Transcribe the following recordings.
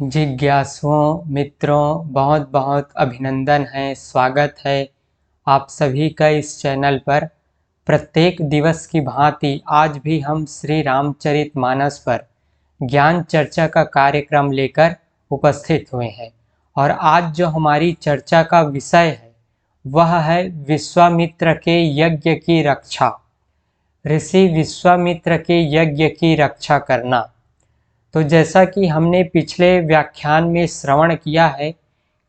जिज्ञासुओं मित्रों बहुत बहुत अभिनंदन है, स्वागत है आप सभी का इस चैनल पर। प्रत्येक दिवस की भांति आज भी हम श्री रामचरितमानस पर ज्ञान चर्चा का कार्यक्रम लेकर उपस्थित हुए हैं। और आज जो हमारी चर्चा का विषय है वह है विश्वामित्र के यज्ञ की रक्षा। ऋषि विश्वामित्र के यज्ञ की रक्षा करना। तो जैसा कि हमने पिछले व्याख्यान में श्रवण किया है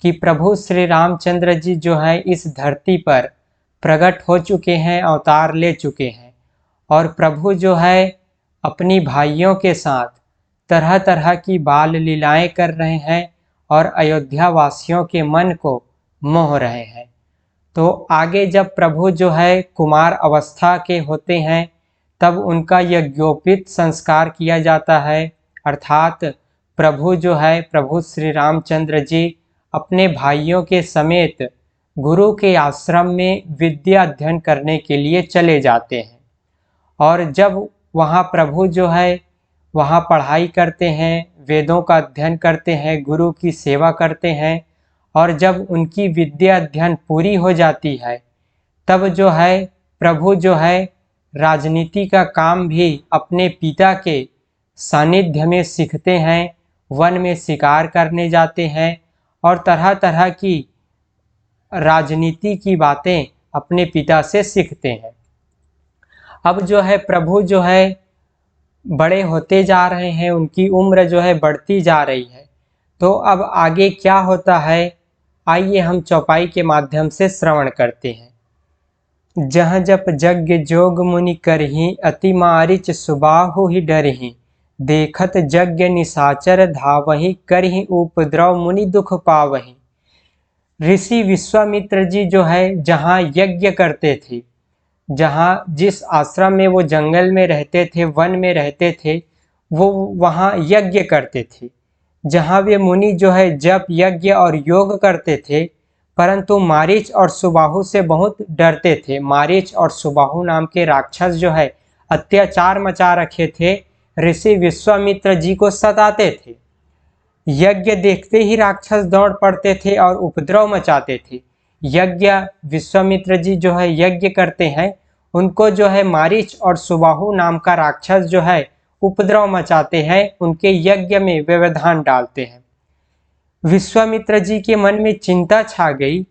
कि प्रभु श्री रामचंद्र जी जो है इस धरती पर प्रकट हो चुके हैं, अवतार ले चुके हैं। और प्रभु जो है अपनी भाइयों के साथ तरह तरह की बाल लीलाएं कर रहे हैं और अयोध्या वासियों के मन को मोह रहे हैं। तो आगे जब प्रभु जो है कुमार अवस्था के होते हैं तब उनका यज्ञोपित संस्कार किया जाता है, अर्थात प्रभु जो है प्रभु श्री रामचंद्र जी अपने भाइयों के समेत गुरु के आश्रम में विद्या अध्ययन करने के लिए चले जाते हैं। और जब वहाँ प्रभु जो है वहाँ पढ़ाई करते हैं, वेदों का अध्ययन करते हैं, गुरु की सेवा करते हैं, और जब उनकी विद्या अध्ययन पूरी हो जाती है तब जो है प्रभु जो है राजनीति का काम भी अपने पिता के सानिध्य में सीखते हैं, वन में शिकार करने जाते हैं और तरह तरह की राजनीति की बातें अपने पिता से सीखते हैं। अब जो है प्रभु जो है बड़े होते जा रहे हैं, उनकी उम्र जो है बढ़ती जा रही है। तो अब आगे क्या होता है, आइए हम चौपाई के माध्यम से श्रवण करते हैं। जह जप यज्ञ जोग मुनि करही, अति मारिच सुबाहु ही डरही। देखत यज्ञ निशाचर धावही, करही उपद्रव मुनि दुख पावही। ऋषि विश्वामित्र जी जो है जहाँ यज्ञ करते थे, जहाँ जिस आश्रम में वो जंगल में रहते थे, वन में रहते थे, वो वहाँ यज्ञ करते थे। जहाँ वे मुनि जो है जप यज्ञ और योग करते थे, परंतु मारीच और सुबाहु से बहुत डरते थे। मारीच और सुबाहु नाम के राक्षस जो है अत्याचार मचा रखे थे, ऋषि विश्वामित्र जी को सताते थे। यज्ञ देखते ही राक्षस दौड़ पड़ते थे और उपद्रव मचाते थे। यज्ञ विश्वामित्र जी जो है यज्ञ करते हैं, उनको जो है मारीच और सुबाहु नाम का राक्षस जो है उपद्रव मचाते हैं, उनके यज्ञ में व्यवधान डालते हैं। विश्वामित्र जी के मन में चिंता छा गई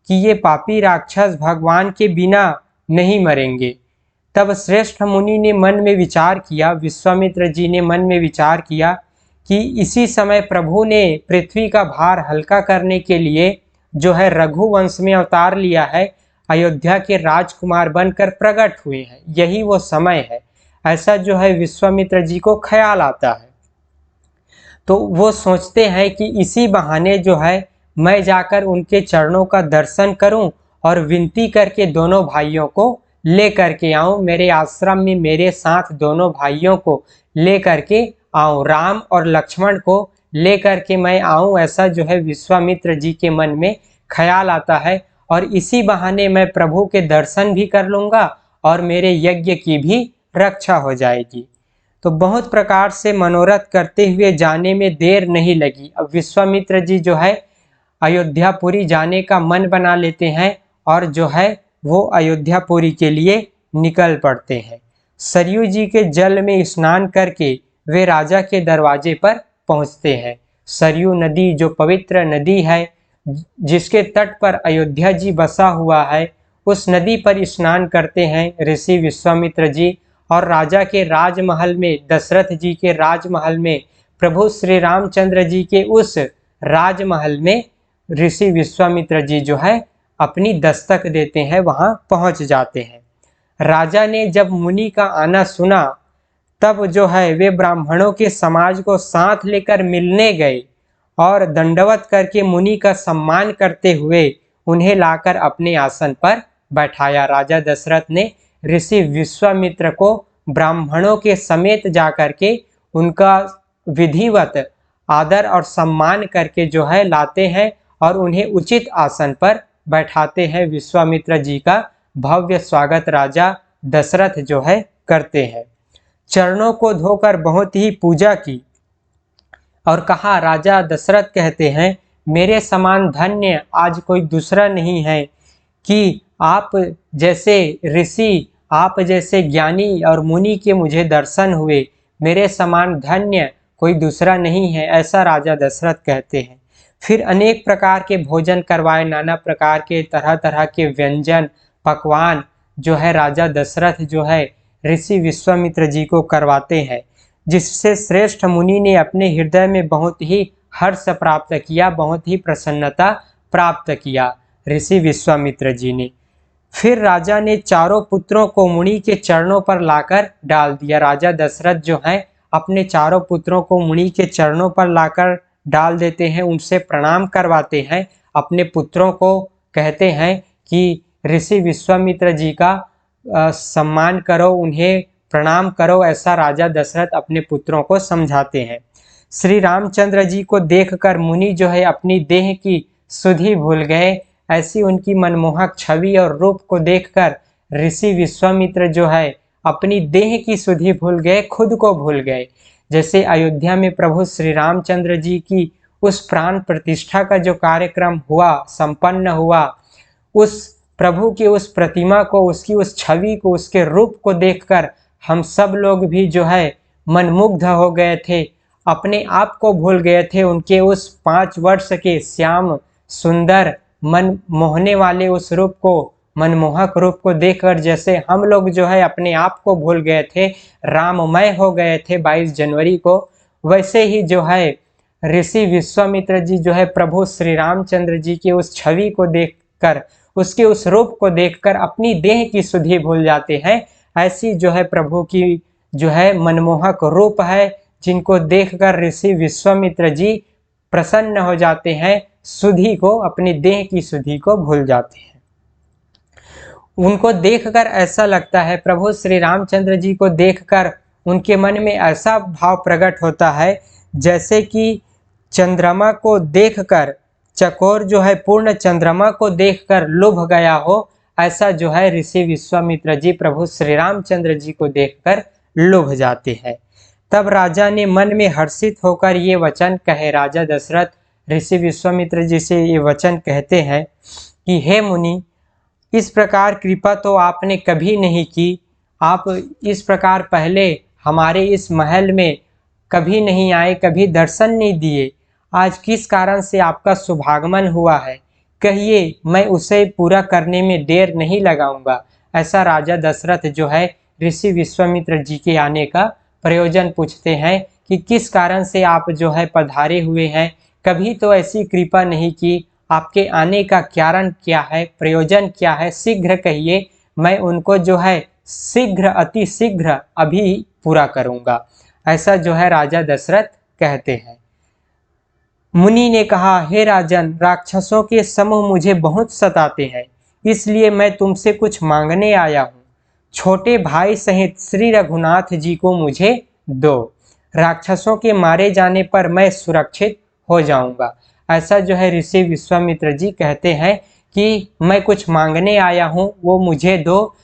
कि ये पापी राक्षस भगवान के बिना नहीं मरेंगे। तब श्रेष्ठ मुनि ने मन में विचार किया, विश्वामित्र जी ने मन में विचार किया कि इसी समय प्रभु ने पृथ्वी का भार हल्का करने के लिए जो है रघुवंश में अवतार लिया है, अयोध्या के राजकुमार बनकर प्रकट हुए हैं, यही वो समय है। ऐसा जो है विश्वामित्र जी को ख्याल आता है। तो वो सोचते हैं कि इसी बहाने जो है मैं जाकर उनके चरणों का दर्शन करूं और विनती करके दोनों भाइयों को ले करके आऊं, मेरे आश्रम में मेरे साथ दोनों भाइयों को ले करके आऊं, राम और लक्ष्मण को ले करके मैं आऊं, ऐसा जो है विश्वामित्र जी के मन में ख्याल आता है। और इसी बहाने मैं प्रभु के दर्शन भी कर लूँगा और मेरे यज्ञ की भी रक्षा हो जाएगी। तो बहुत प्रकार से मनोरथ करते हुए जाने में देर नहीं लगी। अब विश्वामित्र जी जो है अयोध्यापुरी जाने का मन बना लेते हैं और जो है वो अयोध्यापुरी के लिए निकल पड़ते हैं। सरयू जी के जल में स्नान करके वे राजा के दरवाजे पर पहुंचते हैं। सरयू नदी जो पवित्र नदी है, जिसके तट पर अयोध्या जी बसा हुआ है, उस नदी पर स्नान करते हैं ऋषि विश्वामित्र जी। और राजा के राजमहल में, दशरथ जी के राजमहल में, प्रभु श्री रामचंद्र जी के उस राजमहल में ऋषि विश्वामित्र जी जो है अपनी दस्तक देते हैं, वहां पहुंच जाते हैं। राजा ने जब मुनि का आना सुना तब जो है वे ब्राह्मणों के समाज को साथ लेकर मिलने गए और दंडवत करके मुनि का सम्मान करते हुए उन्हें लाकर अपने आसन पर बैठाया। राजा दशरथ ने ऋषि विश्वामित्र को ब्राह्मणों के समेत जाकर के उनका विधिवत आदर और सम्मान करके जो है लाते हैं और उन्हें उचित आसन पर बैठाते हैं। विश्वामित्र जी का भव्य स्वागत राजा दशरथ जो है करते हैं। चरणों को धोकर बहुत ही पूजा की। और कहा, राजा दशरथ कहते हैं, मेरे समान धन्य आज कोई दूसरा नहीं है कि आप जैसे ऋषि, आप जैसे ज्ञानी और मुनि के मुझे दर्शन हुए, मेरे समान धन्य कोई दूसरा नहीं है, ऐसा राजा दशरथ कहते हैं। फिर अनेक प्रकार के भोजन करवाए, नाना प्रकार के तरह तरह के व्यंजन पकवान जो है राजा दशरथ जो है ऋषि विश्वामित्र जी को करवाते हैं, जिससे श्रेष्ठ मुनि ने अपने हृदय में बहुत ही हर्ष प्राप्त किया, बहुत ही प्रसन्नता प्राप्त किया ऋषि विश्वामित्र जी ने। फिर राजा ने चारों पुत्रों को मुनि के चरणों पर लाकर डाल दिया। राजा दशरथ जो है अपने चारों पुत्रों को मुनि के चरणों पर लाकर डाल देते हैं, उनसे प्रणाम करवाते हैं, अपने पुत्रों को कहते हैं कि ऋषि विश्वामित्र जी का सम्मान करो, उन्हें प्रणाम करो, ऐसा राजा दशरथ अपने पुत्रों को समझाते हैं। श्री रामचंद्र जी को देखकर मुनि जो है अपनी देह की सुधि भूल गए। ऐसी उनकी मनमोहक छवि और रूप को देखकर ऋषि विश्वामित्र जो है अपनी देह की सुधि भूल गए, खुद को भूल गए। जैसे अयोध्या में प्रभु श्री रामचंद्र जी की उस प्राण प्रतिष्ठा का जो कार्यक्रम हुआ, संपन्न हुआ, उस प्रभु की उस प्रतिमा को, उसकी उस छवि को, उसके रूप को देखकर हम सब लोग भी जो है मनमुग्ध हो गए थे, अपने आप को भूल गए थे। उनके उस 5 वर्ष के श्याम सुंदर मन मोहने वाले उस रूप को, मनमोहक रूप को देखकर जैसे हम लोग जो है अपने आप को भूल गए थे, राममय हो गए थे 22 जनवरी को, वैसे ही जो है ऋषि विश्वामित्र जी जो है प्रभु श्री रामचंद्र जी की उस छवि को देखकर, उसके उस रूप को देखकर अपनी देह की सुधि भूल जाते हैं। ऐसी जो है प्रभु की जो है मनमोहक रूप है, जिनको देखकर ऋषि विश्वामित्र जी प्रसन्न हो जाते हैं, सुधि को, अपनी देह की सुधि को भूल जाते हैं। उनको देखकर ऐसा लगता है, प्रभु श्री रामचंद्र जी को देखकर उनके मन में ऐसा भाव प्रकट होता है जैसे कि चंद्रमा को देखकर, चकोर जो है पूर्ण चंद्रमा को देखकर लुभ गया हो, ऐसा जो है ऋषि विश्वामित्र जी प्रभु श्री रामचंद्र जी को देखकर लुभ जाते हैं। तब राजा ने मन में हर्षित होकर ये वचन कहे। राजा दशरथ ऋषि विश्वामित्र जी से ये वचन कहते हैं कि हे मुनि, इस प्रकार कृपा तो आपने कभी नहीं की। आप इस प्रकार पहले हमारे इस महल में कभी नहीं आए, कभी दर्शन नहीं दिए। आज किस कारण से आपका शुभागमन हुआ है, कहिए, मैं उसे पूरा करने में देर नहीं लगाऊंगा। ऐसा राजा दशरथ जो है ऋषि विश्वामित्र जी के आने का प्रयोजन पूछते हैं कि किस कारण से आप जो है पधारे हुए हैं, कभी तो ऐसी कृपा नहीं की, आपके आने का कारण क्या है, प्रयोजन क्या है, शीघ्र कहिए, मैं उनको जो है शीघ्र, अति शीघ्र अभी पूरा करूंगा। ऐसा जो है राजा दशरथ कहते हैं। मुनि ने कहा, हे राजन, राक्षसों के समूह मुझे बहुत सताते हैं, इसलिए मैं तुमसे कुछ मांगने आया हूँ। छोटे भाई सहित श्री रघुनाथ जी को मुझे दो, राक्षसों के मारे जाने पर मैं सुरक्षित हो जाऊंगा। ऐसा जो है ऋषि विश्वामित्र जी कहते हैं कि मैं कुछ मांगने आया हूँ, वो मुझे दो।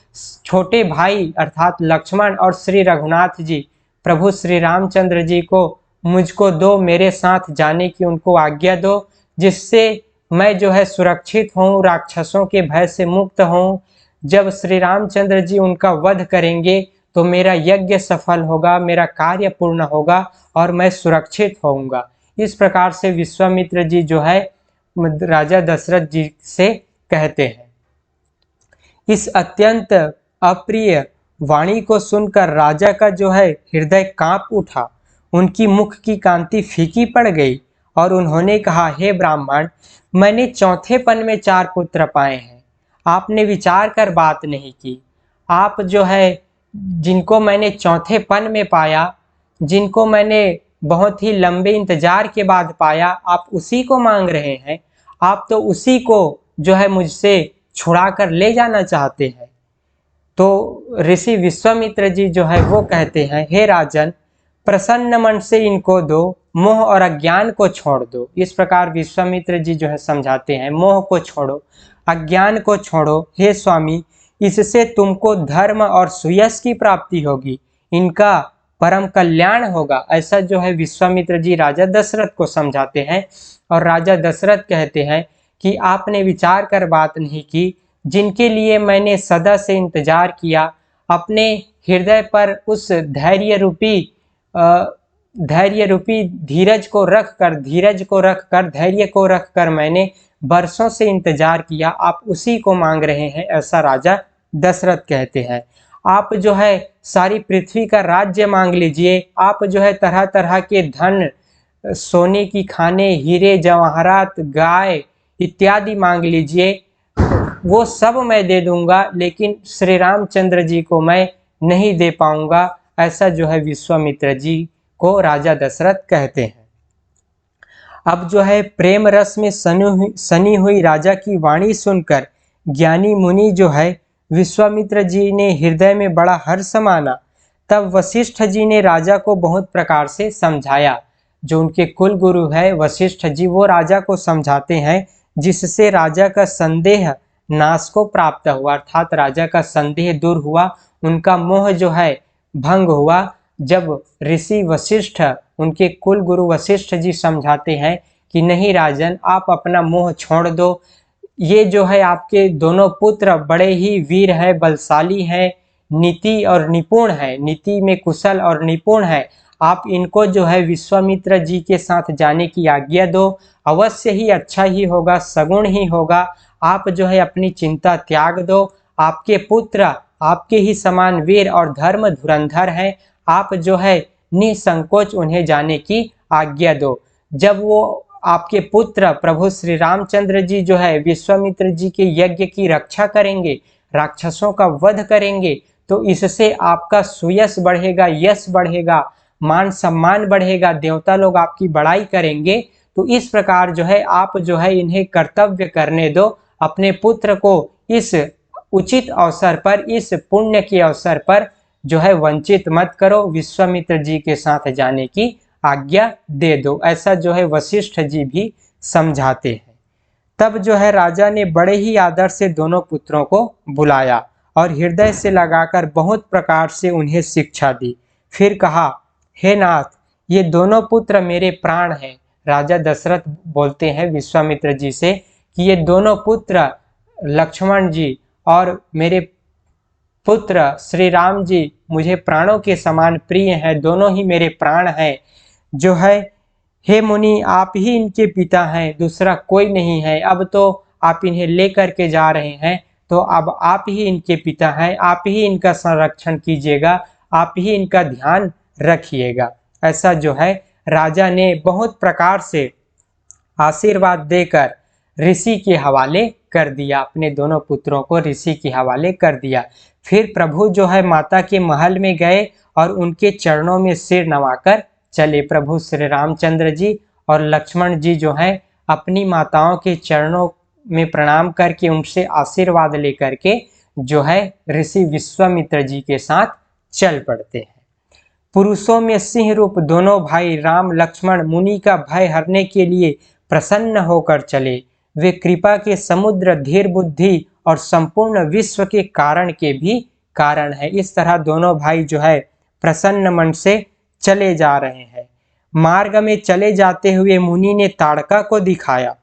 छोटे भाई अर्थात लक्ष्मण और श्री रघुनाथ जी, प्रभु श्री रामचंद्र जी को मुझको दो, मेरे साथ जाने की उनको आज्ञा दो, जिससे मैं जो है सुरक्षित हूँ, राक्षसों के भय से मुक्त हूँ। जब श्री रामचंद्र जी उनका वध करेंगे तो मेरा यज्ञ सफल होगा, मेरा कार्य पूर्ण होगा और मैं सुरक्षित होऊंगा। इस प्रकार से विश्वामित्र जी जो है राजा दशरथ जी से कहते हैं। इस अत्यंत अप्रिय वाणी को सुनकर राजा का जो है हृदय कांप उठा, उनकी मुख की कांति फीकी पड़ गई और उन्होंने कहा, हे ब्राह्मण, मैंने चौथेपन में 4 पुत्र पाए हैं, आपने विचार कर बात नहीं की। आप जो है जिनको मैंने चौथेपन में पाया, जिनको मैंने बहुत ही लंबे इंतजार के बाद पाया, आप उसी को मांग रहे हैं। आप तो उसी को जो है मुझसे छुड़ा कर ले जाना चाहते हैं। तो ऋषि विश्वामित्र जी जो है वो कहते हैं, हे राजन, प्रसन्न मन से इनको दो, मोह और अज्ञान को छोड़ दो। इस प्रकार विश्वामित्र जी जो है समझाते हैं, मोह को छोड़ो, अज्ञान को छोड़ो, हे स्वामी, इससे तुमको धर्म और सुयश की प्राप्ति होगी। इनका परम कल्याण होगा। ऐसा जो है विश्वामित्र जी राजा दशरथ को समझाते हैं। और राजा दशरथ कहते हैं कि आपने विचार कर बात नहीं की, जिनके लिए मैंने सदा से इंतजार किया, अपने हृदय पर उस धैर्य रूपी धीरज को रख कर धैर्य को रख कर मैंने बरसों से इंतजार किया, आप उसी को मांग रहे हैं, ऐसा राजा दशरथ कहते हैं। आप जो है सारी पृथ्वी का राज्य मांग लीजिए, आप जो है तरह तरह के धन, सोने की खाने, हीरे जवाहरात, गाय इत्यादि मांग लीजिए, वो सब मैं दे दूंगा, लेकिन श्री रामचंद्र जी को मैं नहीं दे पाऊंगा, ऐसा जो है विश्वामित्र जी को राजा दशरथ कहते हैं। अब जो है प्रेम रस में सनी हुई राजा की वाणी सुनकर ज्ञानी मुनि जो है विश्वामित्र जी ने हृदय में बड़ा हर्ष माना। तब वशिष्ठ जी ने राजा को बहुत प्रकार से समझाया। जो उनके कुल गुरु है वशिष्ठ जी, वो राजा को समझाते हैं, जिससे राजा का संदेह नाश को प्राप्त हुआ, अर्थात राजा का संदेह दूर हुआ, उनका मोह जो है भंग हुआ। जब ऋषि वशिष्ठ, उनके कुल गुरु वशिष्ठ जी समझाते हैं कि नहीं राजन, आप अपना मोह छोड़ दो, ये जो है आपके दोनों पुत्र बड़े ही वीर हैं, बलशाली हैं, नीति और निपुण है, नीति में कुशल और निपुण है, आप इनको जो है विश्वामित्र जी के साथ जाने की आज्ञा दो, अवश्य ही अच्छा ही होगा, सगुण ही होगा। आप जो है अपनी चिंता त्याग दो, आपके पुत्र आपके ही समान वीर और धर्म धुरंधर हैं, आप जो है निसंकोच उन्हें जाने की आज्ञा दो। जब वो आपके पुत्र प्रभु श्री रामचंद्र जी जो है विश्वामित्र जी के यज्ञ की रक्षा करेंगे, राक्षसों का वध करेंगे, तो इससे आपका सुयश बढ़ेगा, यश बढ़ेगा, मान सम्मान बढ़ेगा, देवता लोग आपकी बड़ाई करेंगे। तो इस प्रकार जो है आप जो है इन्हें कर्तव्य करने दो, अपने पुत्र को इस उचित अवसर पर, इस पुण्य के अवसर पर जो है वंचित मत करो, विश्वामित्र जी के साथ जाने की आज्ञा दे दो, ऐसा जो है वशिष्ठ जी भी समझाते हैं। तब जो है राजा ने बड़े ही आदर से दोनों पुत्रों को बुलाया और हृदय से लगाकर बहुत प्रकार से उन्हें शिक्षा दी। फिर कहा, हे नाथ, ये दोनों पुत्र मेरे प्राण हैं। राजा दशरथ बोलते हैं विश्वामित्र जी से कि ये दोनों पुत्र लक्ष्मण जी और मेरे पुत्र श्री राम जी मुझे प्राणों के समान प्रिय हैं, दोनों ही मेरे प्राण हैं। जो है हे मुनि, आप ही इनके पिता हैं, दूसरा कोई नहीं है। अब तो आप इन्हें लेकर के जा रहे हैं, तो अब आप ही इनके पिता हैं, आप ही इनका संरक्षण कीजिएगा, आप ही इनका ध्यान रखिएगा। ऐसा जो है राजा ने बहुत प्रकार से आशीर्वाद देकर ऋषि के हवाले कर दिया, अपने दोनों पुत्रों को ऋषि के हवाले कर दिया। फिर प्रभु जो है माता के महल में गए और उनके चरणों में सिर नवाकर चले। प्रभु श्री रामचंद्र जी और लक्ष्मण जी जो हैं अपनी माताओं के चरणों में प्रणाम करके उनसे आशीर्वाद लेकर के जो है ऋषि विश्वामित्र जी के साथ चल पड़ते हैं। पुरुषों में सिंह रूप दोनों भाई राम लक्ष्मण मुनि का भय हरने के लिए प्रसन्न होकर चले। वे कृपा के समुद्र, धीर बुद्धि और संपूर्ण विश्व के कारण के भी कारण है। इस तरह दोनों भाई जो है प्रसन्न मन से चले जा रहे हैं। मार्ग में चले जाते हुए मुनि ने ताड़का को दिखाया।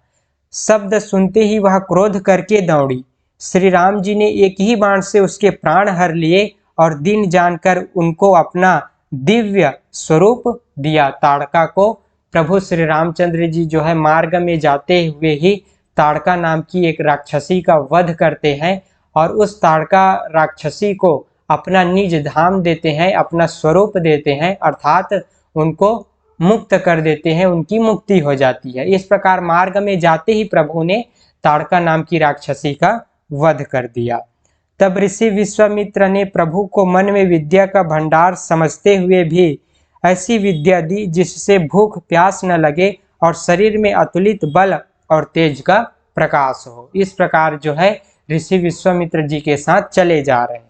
शब्द सुनते ही वह क्रोध करके दौड़ी। श्री राम जी ने एक ही बाण से उसके प्राण हर लिए और दिन जानकर उनको अपना दिव्य स्वरूप दिया। ताड़का को प्रभु श्री रामचंद्र जी जो है मार्ग में जाते हुए ही ताड़का नाम की एक राक्षसी का वध करते हैं और उस ताड़का राक्षसी को अपना निज धाम देते हैं, अपना स्वरूप देते हैं, अर्थात उनको मुक्त कर देते हैं, उनकी मुक्ति हो जाती है। इस प्रकार मार्ग में जाते ही प्रभु ने ताड़का नाम की राक्षसी का वध कर दिया। तब ऋषि विश्वामित्र ने प्रभु को मन में विद्या का भंडार समझते हुए भी ऐसी विद्या दी जिससे भूख प्यास न लगे और शरीर में अतुलित बल और तेज का प्रकाश हो। इस प्रकार जो है ऋषि विश्वामित्र जी के साथ चले जा रहे हैं।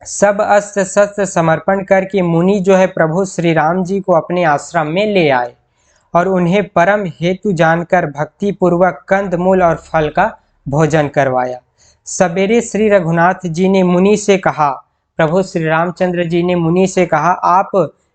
सब अस्त्र शस्त्र समर्पण करके मुनि जो है प्रभु श्री राम जी को अपने आश्रम में ले आए और उन्हें परम हेतु जानकर भक्ति पूर्वक कंद मूल और फल का भोजन करवाया। सवेरे श्री रघुनाथ जी ने मुनि से कहा, प्रभु श्री रामचंद्र जी ने मुनि से कहा, आप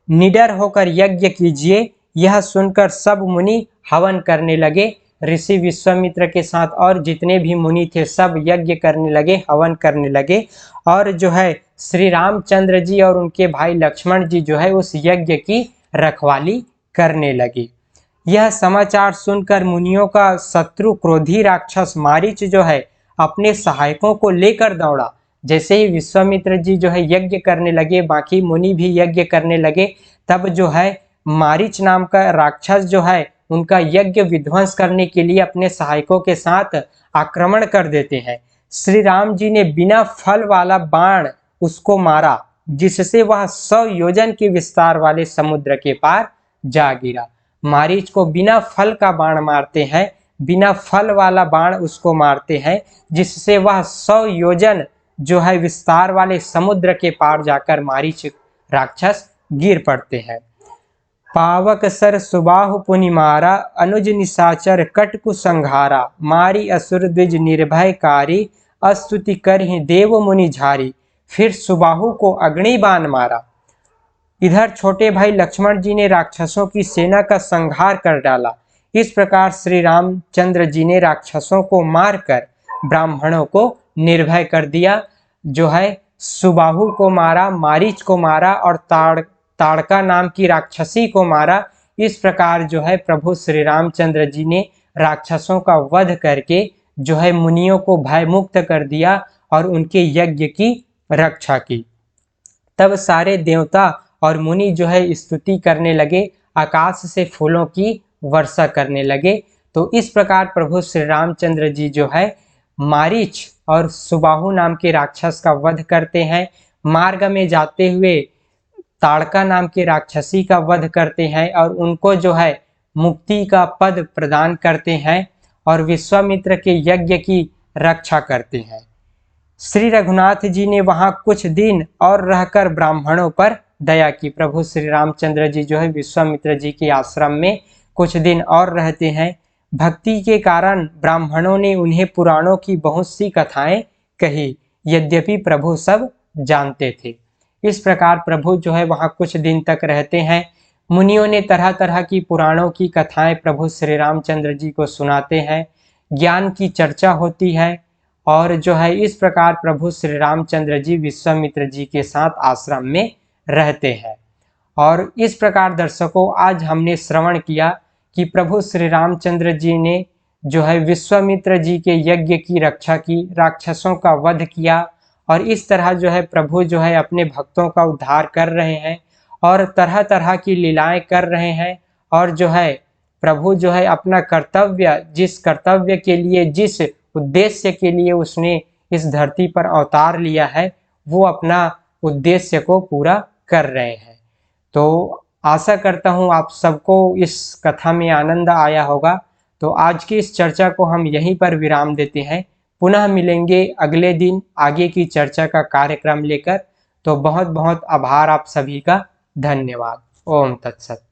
निडर होकर यज्ञ कीजिए। यह सुनकर सब मुनि हवन करने लगे। ऋषि विश्वामित्र के साथ और जितने भी मुनि थे सब यज्ञ करने लगे, हवन करने लगे। और जो है श्री रामचंद्र जी और उनके भाई लक्ष्मण जी जो है उस यज्ञ की रखवाली करने लगे। यह समाचार सुनकर मुनियों का शत्रु क्रोधी राक्षस मारीच जो है अपने सहायकों को लेकर दौड़ा। जैसे ही विश्वामित्र जी जो है यज्ञ करने लगे, बाकी मुनि भी यज्ञ करने लगे, तब जो है मारीच नाम का राक्षस जो है उनका यज्ञ विध्वंस करने के लिए अपने सहायकों के साथ आक्रमण कर देते हैं। श्री राम जी ने बिना फल वाला बाण उसको मारा, जिससे वह 100 योजन के विस्तार वाले समुद्र के पार जा गिरा। मारीच को बिना फल का बाण मारते हैं, बिना फल वाला बाण उसको मारते हैं, जिससे वह 100 योजन जो है विस्तार वाले समुद्र के पार जाकर मारीच राक्षस गिर पड़ते हैं। पावक सर सुबाहु पुनि मारा, अनुज निशाचर कटकु संघारा, मारी असुर द्विज निर्भयकारी, अस्तुति करहि देव मुनि झारी। फिर सुबाहु को अग्नि बाण मारा। इधर छोटे भाई लक्ष्मण जी ने राक्षसों की सेना का संहार कर डाला। इस प्रकार श्री रामचंद्र जी ने राक्षसों को मारकर ब्राह्मणों को निर्भय कर दिया। जो है सुबाहु को मारा, मारीच को मारा और ताड़का नाम की राक्षसी को मारा। इस प्रकार जो है प्रभु श्री रामचंद्र जी ने राक्षसों का वध करके जो है मुनियों को भयमुक्त कर दिया और उनके यज्ञ की रक्षा की। तब सारे देवता और मुनि जो है स्तुति करने लगे, आकाश से फूलों की वर्षा करने लगे। तो इस प्रकार प्रभु श्री रामचंद्र जी जो है मारीच और सुबाहु नाम के राक्षस का वध करते हैं। मार्ग में जाते हुए ताड़का नाम के राक्षसी का वध करते हैं और उनको जो है मुक्ति का पद प्रदान करते हैं और विश्वामित्र के यज्ञ की रक्षा करते हैं। श्री रघुनाथ जी ने वहां कुछ दिन और रहकर ब्राह्मणों पर दया की। प्रभु श्री रामचंद्र जी जो है विश्वामित्र जी के आश्रम में कुछ दिन और रहते हैं। भक्ति के कारण ब्राह्मणों ने उन्हें पुराणों की बहुत सी कथाएं कही, यद्यपि प्रभु सब जानते थे। इस प्रकार प्रभु जो है वहां कुछ दिन तक रहते हैं। मुनियों ने तरह तरह की पुराणों की कथाएं प्रभु श्री रामचंद्र जी को सुनाते हैं, ज्ञान की चर्चा होती है और जो है इस प्रकार प्रभु श्री रामचंद्र जी विश्वामित्र जी के साथ आश्रम में रहते हैं। और इस प्रकार दर्शकों आज हमने श्रवण किया कि प्रभु श्री रामचंद्र जी ने जो है विश्वामित्र जी के यज्ञ की रक्षा की, राक्षसों का वध किया और इस तरह जो है प्रभु जो है अपने भक्तों का उद्धार कर रहे हैं और तरह तरह की लीलाएं कर रहे हैं। और जो है प्रभु जो है अपना कर्तव्य, जिस कर्तव्य के लिए, जिस उद्देश्य के लिए उसने इस धरती पर अवतार लिया है, वो अपना उद्देश्य को पूरा कर रहे हैं। तो आशा करता हूँ आप सबको इस कथा में आनंद आया होगा। तो आज की इस चर्चा को हम यहीं पर विराम देते हैं। पुनः मिलेंगे अगले दिन आगे की चर्चा का कार्यक्रम लेकर। तो बहुत बहुत आभार आप सभी का। धन्यवाद। ओम तत्सत।